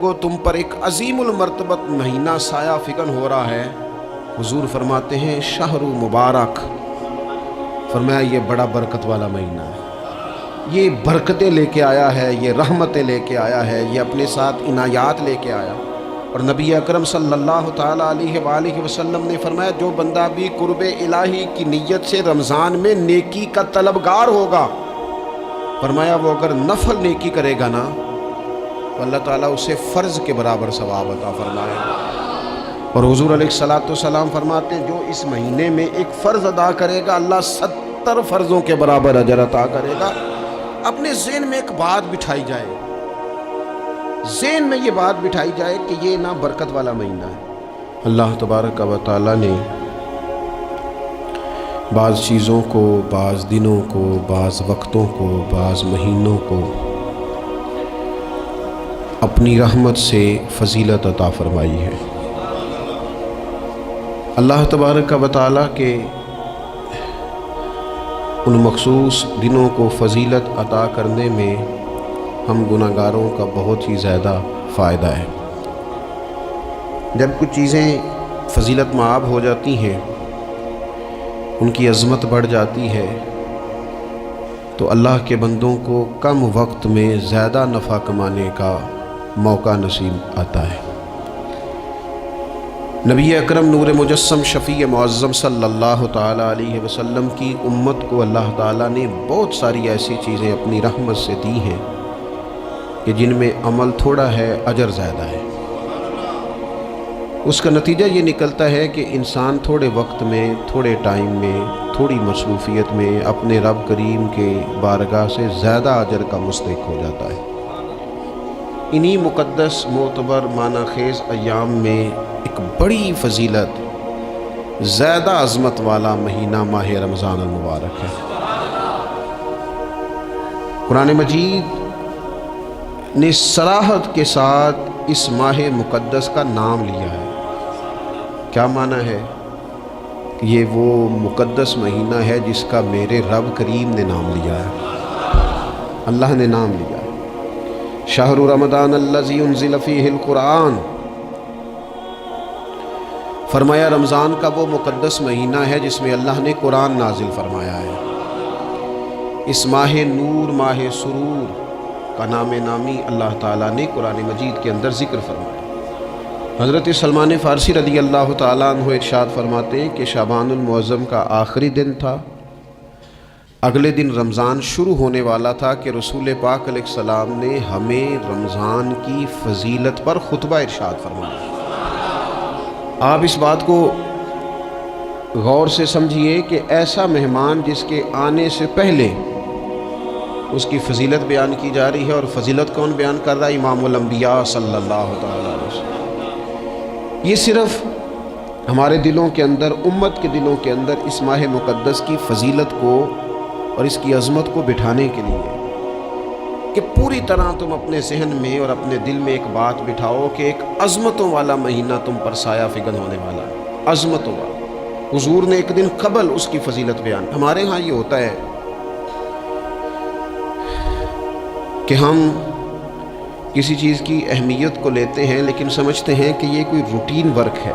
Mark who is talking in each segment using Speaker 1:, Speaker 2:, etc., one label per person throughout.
Speaker 1: کو تم پر ایک عظیم المرتبت مہینہ سایہ فگن ہو رہا ہے۔ حضور فرماتے ہیں شہر مبارک، فرمایا یہ بڑا برکت والا مہینہ ہے، یہ برکتیں لے کے آیا ہے، یہ رحمتیں لے کے آیا ہے، یہ اپنے ساتھ عنایات لے کے آیا۔ اور نبی اکرم صلی اللہ تعالیٰ علیہ وآلہ وسلم نے فرمایا جو بندہ بھی قرب الہی کی نیت سے رمضان میں نیکی کا طلبگار ہوگا، فرمایا وہ اگر نفل نیکی کرے گا نا تو اللہ تعالیٰ اسے فرض کے برابر ثواب عطا فرمائے۔ اور حضور علیہ السلام فرماتے ہیں جو اس مہینے میں ایک فرض ادا کرے گا اللہ 70 فرضوں کے برابر اجر عطا کرے گا۔ اپنے ذہن میں ایک بات بٹھائی جائے، ذہن میں یہ بات بٹھائی جائے کہ یہ نا برکت والا مہینہ ہے۔ اللہ تبارک و تعالیٰ نے بعض چیزوں کو، بعض دنوں کو، بعض وقتوں کو، بعض مہینوں کو اپنی رحمت سے فضیلت عطا فرمائی ہے۔ اللہ تبارک و تعالیٰ کے ان مخصوص دنوں کو فضیلت عطا کرنے میں ہم گناہ گاروں کا بہت ہی زیادہ فائدہ ہے۔ جب کچھ چیزیں فضیلت مآب ہو جاتی ہیں، ان کی عظمت بڑھ جاتی ہے، تو اللہ کے بندوں کو کم وقت میں زیادہ نفع کمانے کا موقع نصیب آتا ہے۔ نبی اکرم نور مجسم شفیع معظم صلی اللہ تعالیٰ علیہ وسلم کی امت کو اللہ تعالیٰ نے بہت ساری ایسی چیزیں اپنی رحمت سے دی ہیں کہ جن میں عمل تھوڑا ہے، اجر زیادہ ہے۔ اس کا نتیجہ یہ نکلتا ہے کہ انسان تھوڑے وقت میں، تھوڑے ٹائم میں، تھوڑی مصروفیت میں اپنے رب کریم کے بارگاہ سے زیادہ اجر کا مستحق ہو جاتا ہے۔ انہی مقدس معتبر معنی خیز ایام میں ایک بڑی فضیلت، زیادہ عظمت والا مہینہ ماہ رمضان المبارک ہے۔ قرآن مجید نے صراحت کے ساتھ اس ماہ مقدس کا نام لیا ہے۔ کیا معنی ہے؟ یہ وہ مقدس مہینہ ہے جس کا میرے رب کریم نے نام لیا ہے، اللہ نے نام لیا ہے۔ شہر رمضان الذی انزل فیہ القرآن، فرمایا رمضان کا وہ مقدس مہینہ ہے جس میں اللہ نے قرآن نازل فرمایا ہے۔ اس ماہ نور، ماہ سرور کا نام نامی اللہ تعالیٰ نے قرآن مجید کے اندر ذکر فرمایا۔ حضرت سلمان فارسی رضی اللہ تعالیٰ عنہ ارشاد فرماتے ہیں کہ شعبان المعظم کا آخری دن تھا، اگلے دن رمضان شروع ہونے والا تھا کہ رسول پاک علیہ السلام نے ہمیں رمضان کی فضیلت پر خطبہ ارشاد فرمایا۔ آپ اس بات کو غور سے سمجھیے کہ ایسا مہمان جس کے آنے سے پہلے اس کی فضیلت بیان کی جا رہی ہے، اور فضیلت کون بیان کر رہا ہے؟ امام الانبیاء صلی اللہ تعالیٰ علیہ وسلم۔ یہ صرف ہمارے دلوں کے اندر، امت کے دلوں کے اندر اس ماہ مقدس کی فضیلت کو اور اس کی عظمت کو بٹھانے کے لیے کہ پوری طرح تم اپنے ذہن میں اور اپنے دل میں ایک بات بٹھاؤ کہ ایک عظمتوں والا مہینہ تم پر سایہ فگن ہونے والا ہے، عظمتوں والا۔ حضور نے ایک دن قبل اس کی فضیلت بیان۔ ہمارے ہاں یہ ہوتا ہے کہ ہم کسی چیز کی اہمیت کو لیتے ہیں لیکن سمجھتے ہیں کہ یہ کوئی روٹین ورک ہے،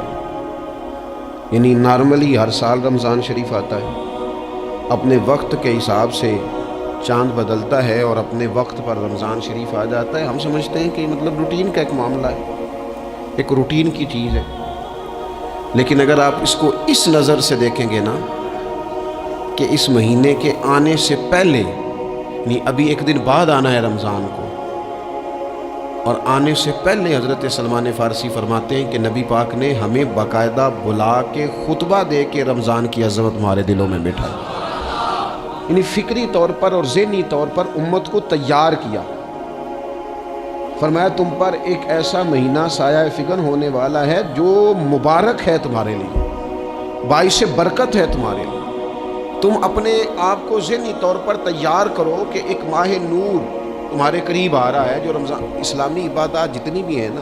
Speaker 1: یعنی نارملی ہر سال رمضان شریف آتا ہے، اپنے وقت کے حساب سے چاند بدلتا ہے اور اپنے وقت پر رمضان شریف آ جاتا ہے۔ ہم سمجھتے ہیں کہ مطلب روٹین کا ایک معاملہ ہے، ایک روٹین کی چیز ہے۔ لیکن اگر آپ اس کو اس نظر سے دیکھیں گے نا کہ اس مہینے کے آنے سے پہلے، یعنی ابھی ایک دن بعد آنا ہے رمضان کو، اور آنے سے پہلے حضرت سلمان فارسی فرماتے ہیں کہ نبی پاک نے ہمیں باقاعدہ بلا کے خطبہ دے کے رمضان کی عظمت ہمارے دلوں میں بٹھائی، یعنی فکری طور پر اور ذہنی طور پر امت کو تیار کیا۔ فرمایا تم پر ایک ایسا مہینہ سایہ فگن ہونے والا ہے جو مبارک ہے تمہارے لیے، باعث برکت ہے تمہارے لیے۔ تم اپنے آپ کو ذہنی طور پر تیار کرو کہ ایک ماہ نور تمہارے قریب آ رہا ہے۔ جو رمضان، اسلامی عبادات جتنی بھی ہیں نا،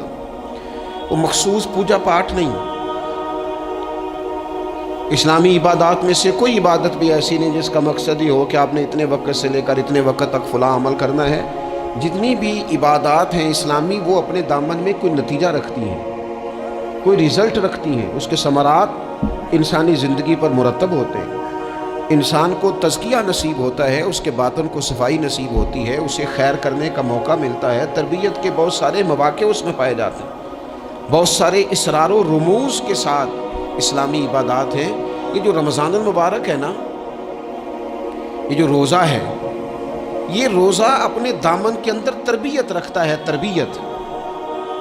Speaker 1: وہ مخصوص پوجا پاٹ نہیں، اسلامی عبادات میں سے کوئی عبادت بھی ایسی نہیں جس کا مقصد ہی ہو کہ آپ نے اتنے وقت سے لے کر اتنے وقت تک فلاں عمل کرنا ہے۔ جتنی بھی عبادات ہیں اسلامی وہ اپنے دامن میں کوئی نتیجہ رکھتی ہیں، کوئی رزلٹ رکھتی ہیں، اس کے ثمرات انسانی زندگی پر مرتب ہوتے ہیں۔ انسان کو تزکیہ نصیب ہوتا ہے، اس کے باطن کو صفائی نصیب ہوتی ہے، اسے خیر کرنے کا موقع ملتا ہے، تربیت کے بہت سارے مواقع اس میں پائے جاتے ہیں، بہت سارے اسرار و رموز کے ساتھ اسلامی عبادات ہیں۔ یہ جو رمضان المبارک ہے نا، یہ جو روزہ ہے، یہ روزہ اپنے دامن کے اندر تربیت رکھتا ہے، تربیت۔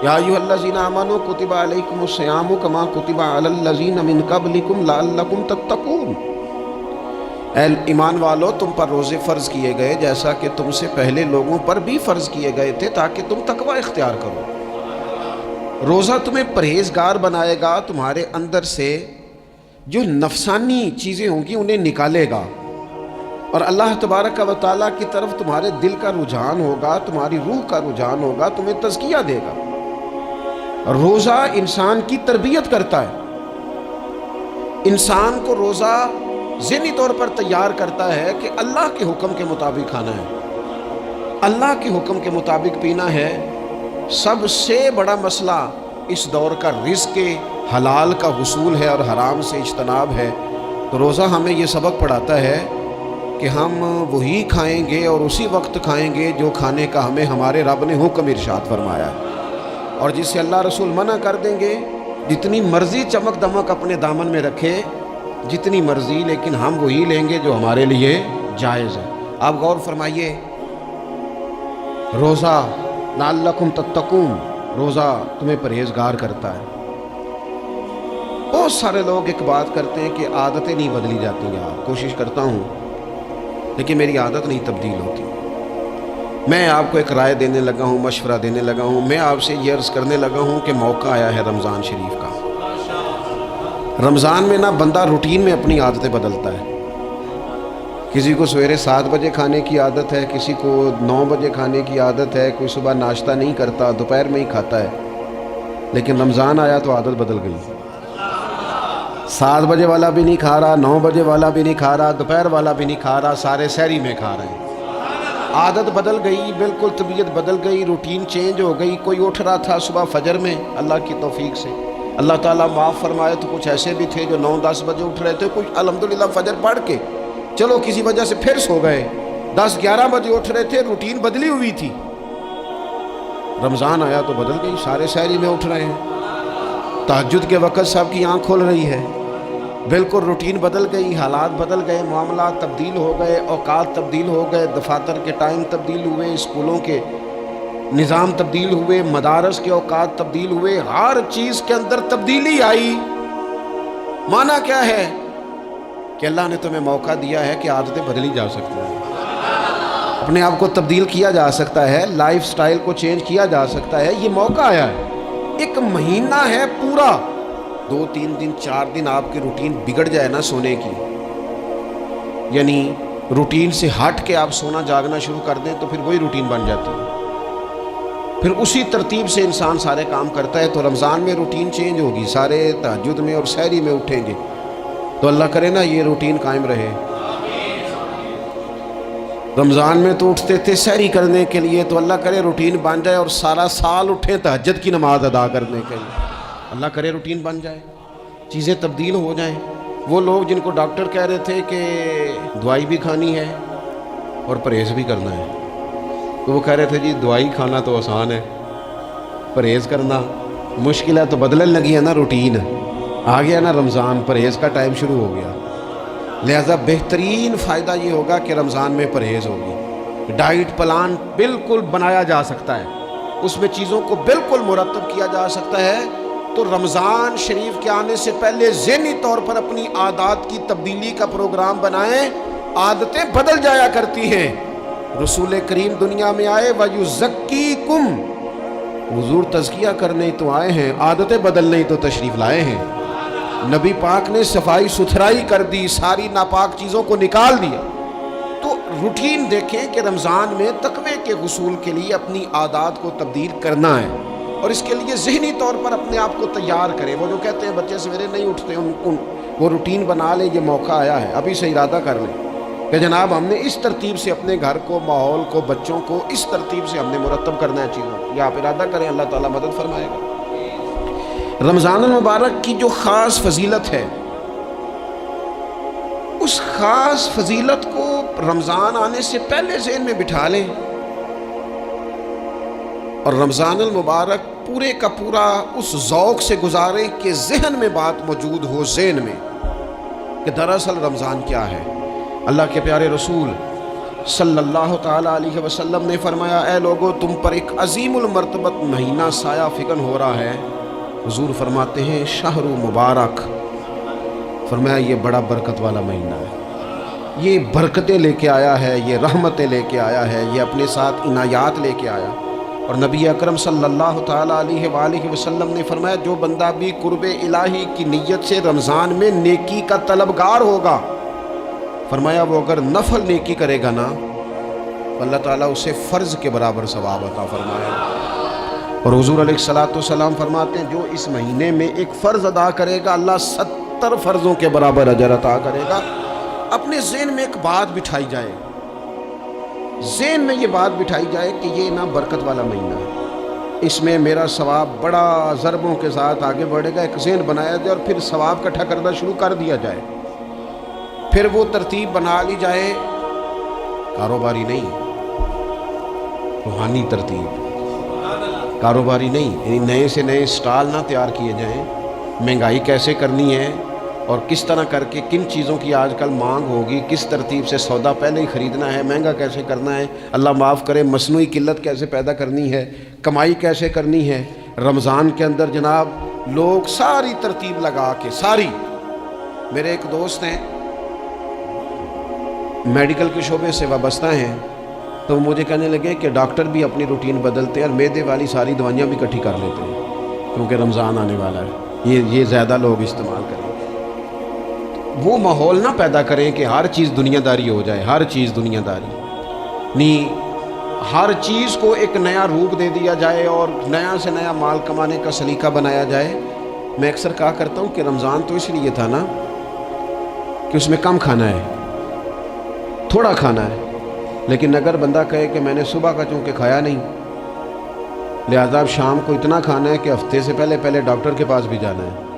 Speaker 1: یا ایھا الذین آمنوا کتب علیکم الصیام کما کتب علی الذین من قبلکم لعلکم تتقون۔ اے ایمان والو، تم پر روزے فرض کیے گئے جیسا کہ تم سے پہلے لوگوں پر بھی فرض کیے گئے تھے تاکہ تم تقوی اختیار کرو۔ روزہ تمہیں پرہیزگار بنائے گا، تمہارے اندر سے جو نفسانی چیزیں ہوں گی انہیں نکالے گا، اور اللہ تبارک و تعالیٰ کی طرف تمہارے دل کا رجحان ہوگا، تمہاری روح کا رجحان ہوگا، تمہیں تزکیہ دے گا۔ روزہ انسان کی تربیت کرتا ہے، انسان کو روزہ ذہنی طور پر تیار کرتا ہے کہ اللہ کے حکم کے مطابق کھانا ہے، اللہ کے حکم کے مطابق پینا ہے۔ سب سے بڑا مسئلہ اس دور کا رزق حلال کا حصول ہے اور حرام سے اجتناب ہے۔ تو روزہ ہمیں یہ سبق پڑھاتا ہے کہ ہم وہی کھائیں گے اور اسی وقت کھائیں گے جو کھانے کا ہمیں ہمارے رب نے حکم ارشاد فرمایا ہے، اور جس سے اللہ رسول منع کر دیں گے جتنی مرضی چمک دمک اپنے دامن میں رکھے، جتنی مرضی، لیکن ہم وہی لیں گے جو ہمارے لیے جائز ہے۔ آپ غور فرمائیے، روزہ لعلکم تتقون، روزہ تمہیں پرہیزگار کرتا ہے۔ بہت سارے لوگ ایک بات کرتے ہیں کہ عادتیں نہیں بدلی جاتی ہیں، کوشش کرتا ہوں لیکن میری عادت نہیں تبدیل ہوتی۔ میں آپ کو ایک رائے دینے لگا ہوں، مشورہ دینے لگا ہوں، میں آپ سے یہ عرض کرنے لگا ہوں کہ موقع آیا ہے رمضان شریف کا۔ رمضان میں نا بندہ روٹین میں اپنی عادتیں بدلتا ہے۔ کسی کو سویرے 7 بجے کھانے کی عادت ہے، کسی کو 9 بجے کھانے کی عادت ہے، کوئی صبح ناشتہ نہیں کرتا، دوپہر میں ہی کھاتا ہے۔ لیکن رمضان آیا تو عادت بدل گئی، 7 بجے والا بھی نہیں کھا رہا، 9 بجے والا بھی نہیں کھا رہا، دوپہر والا بھی نہیں کھا رہا، سارے سحری میں کھا رہے ہیں۔ عادت بدل گئی، بالکل طبیعت بدل گئی، روٹین چینج ہو گئی۔ کوئی اٹھ رہا تھا صبح فجر میں، اللہ کی توفیق سے اللہ تعالیٰ معاف فرمائے تو کچھ ایسے بھی تھے جو 9-10 بجے اٹھ رہے تھے، کچھ الحمدللہ فجر پڑھ کے چلو کسی وجہ سے پھر سو گئے، 10-11 بجے اٹھ رہے تھے، روٹین بدلی ہوئی تھی۔ رمضان آیا تو بدل گئی، سارے سحری میں اٹھ رہے ہیں، تہجد کے وقت سب کی آنکھ کھل رہی ہے، بالکل روٹین بدل گئی، حالات بدل گئے، معاملات تبدیل ہو گئے، اوقات تبدیل ہو گئے، دفاتر کے ٹائم تبدیل ہوئے، اسکولوں کے نظام تبدیل ہوئے، مدارس کے اوقات تبدیل ہوئے، ہر چیز کے اندر تبدیلی آئی۔ معنی کیا ہے کہ اللہ نے تمہیں موقع دیا ہے کہ عادتیں بدلی جا سکتی ہیں، اپنے آپ کو تبدیل کیا جا سکتا ہے، لائف سٹائل کو چینج کیا جا سکتا ہے۔ یہ موقع آیا ہے، ایک مہینہ ہے پورا، 2-3 دن 4 دن آپ کی روٹین بگڑ جائے نا سونے کی، یعنی روٹین سے ہٹ کے آپ سونا جاگنا شروع کر دیں تو پھر وہی روٹین بن جاتی ہے، پھر اسی ترتیب سے انسان سارے کام کرتا ہے۔ تو رمضان میں روٹین چینج ہوگی، سارے تہجد میں اور سحری میں اٹھیں گے، تو اللہ کرے نا یہ روٹین قائم رہے۔ رمضان میں تو اٹھتے تھے سحری کرنے کے لیے، تو اللہ کرے روٹین بن جائے اور سارا سال اٹھیں تہجد کی نماز ادا کرنے کے لیے، اللہ کرے روٹین بن جائے، چیزیں تبدیل ہو جائیں۔ وہ لوگ جن کو ڈاکٹر کہہ رہے تھے کہ دوائی بھی کھانی ہے اور پرہیز بھی کرنا ہے، تو وہ کہہ رہے تھے جی دوائی کھانا تو آسان ہے، پرہیز کرنا مشکل ہے، تو بدلنے لگی ہے نا روٹین، آ گیا نا رمضان، پرہیز کا ٹائم شروع ہو گیا۔ لہذا بہترین فائدہ یہ ہوگا کہ رمضان میں پرہیز ہوگی، ڈائٹ پلان بالکل بنایا جا سکتا ہے، اس میں چیزوں کو بالکل مرتب کیا جا سکتا ہے۔ تو رمضان شریف کے آنے سے پہلے ذہنی طور پر اپنی عادات کی تبدیلی کا پروگرام بنائیں، عادتیں بدل جایا کرتی ہیں۔ رسول کریم دنیا میں آئے وَيُزَكِّيكُمْ، حضور تزکیہ کرنے تو آئے ہیں، عادتیں بدلنے تو تشریف لائے ہیں۔ نبی پاک نے صفائی ستھرائی کر دی، ساری ناپاک چیزوں کو نکال دیا۔ تو روٹین دیکھیں کہ رمضان میں تقوی کے حصول کے لیے اپنی عادات کو تبدیل کرنا ہے، اور اس کے لیے ذہنی طور پر اپنے آپ کو تیار کریں۔ وہ جو کہتے ہیں بچے سویرے نہیں اٹھتے، وہ روٹین بنا لیں، یہ موقع آیا ہے، ابھی سے ارادہ کر لیں کہ جناب ہم نے اس ترتیب سے اپنے گھر کو، ماحول کو، بچوں کو اس ترتیب سے ہم نے مرتب کرنا ہے چیزوں کو، یا آپ ارادہ کریں اللہ تعالیٰ مدد فرمائے گا۔ رمضان المبارک کی جو خاص فضیلت ہے، اس خاص فضیلت کو رمضان آنے سے پہلے ذہن میں بٹھا لیں، اور رمضان المبارک پورے کا پورا اس ذوق سے گزاریں کہ ذہن میں بات موجود ہو، ذہن میں، کہ دراصل رمضان کیا ہے۔ اللہ کے پیارے رسول صلی اللہ تعالیٰ علیہ وسلم نے فرمایا، اے لوگو تم پر ایک عظیم المرتبت مہینہ سایہ فکن ہو رہا ہے۔ حضور فرماتے ہیں شہر مبارک، فرمایا یہ بڑا برکت والا مہینہ ہے، یہ برکتیں لے کے آیا ہے، یہ رحمتیں لے کے آیا ہے، یہ اپنے ساتھ عنایات لے کے آیا۔ اور نبی اکرم صلی اللہ تعالیٰ علیہ وآلہ وسلم نے فرمایا جو بندہ بھی قرب الہی کی نیت سے رمضان میں نیکی کا طلبگار ہوگا، فرمایا وہ اگر نفل نیکی کرے گا نا، اللہ تعالیٰ اسے فرض کے برابر ثواب عطا فرمائے گا۔ اور حضور علیہ السلام فرماتے ہیں جو اس مہینے میں ایک فرض ادا کرے گا، اللہ 70 فرضوں کے برابر اجر عطا کرے گا۔ اپنے ذہن میں ایک بات بٹھائی جائے، ذہن میں یہ بات بٹھائی جائے کہ یہ نا برکت والا مہینہ ہے، اس میں میرا ثواب بڑا ضربوں کے ساتھ آگے بڑھے گا۔ ایک ذہن بنایا جائے اور پھر ثواب اکٹھا کرنا شروع کر دیا جائے، پھر وہ ترتیب بنا لی جائے، کاروباری نہیں، روحانی ترتیب، کاروباری نہیں، یعنی نئے سے نئے سٹال نہ تیار کیے جائیں، مہنگائی کیسے کرنی ہے اور کس طرح کر کے کن چیزوں کی آج کل مانگ ہوگی، کس ترتیب سے سودا پہلے ہی خریدنا ہے، مہنگا کیسے کرنا ہے، اللہ معاف کرے مصنوعی قلت کیسے پیدا کرنی ہے، کمائی کیسے کرنی ہے۔ رمضان کے اندر جناب لوگ ساری ترتیب لگا کے، ساری، میرے ایک دوست ہیں میڈیکل کے شعبے سے وابستہ ہیں، تو مجھے کہنے لگے کہ ڈاکٹر بھی اپنی روٹین بدلتے ہیں اور معدے والی ساری دوائیاں بھی اکٹھی کر لیتے ہیں کیونکہ رمضان آنے والا ہے، یہ زیادہ لوگ استعمال کریں۔ وہ ماحول نہ پیدا کریں کہ ہر چیز دنیا داری ہو جائے، ہر چیز دنیا داری نہیں، ہر چیز کو ایک نیا روپ دے دیا جائے اور نیا سے نیا مال کمانے کا سلیقہ بنایا جائے۔ میں اکثر کہا کرتا ہوں کہ رمضان تو اس لیے تھا نا کہ اس میں کم کھانا ہے، تھوڑا کھانا ہے، لیکن اگر بندہ کہے کہ میں نے صبح کا چونکہ کھایا نہیں لہذا اب شام کو اتنا کھانا ہے کہ ہفتے سے پہلے ڈاکٹر کے پاس بھی جانا ہے،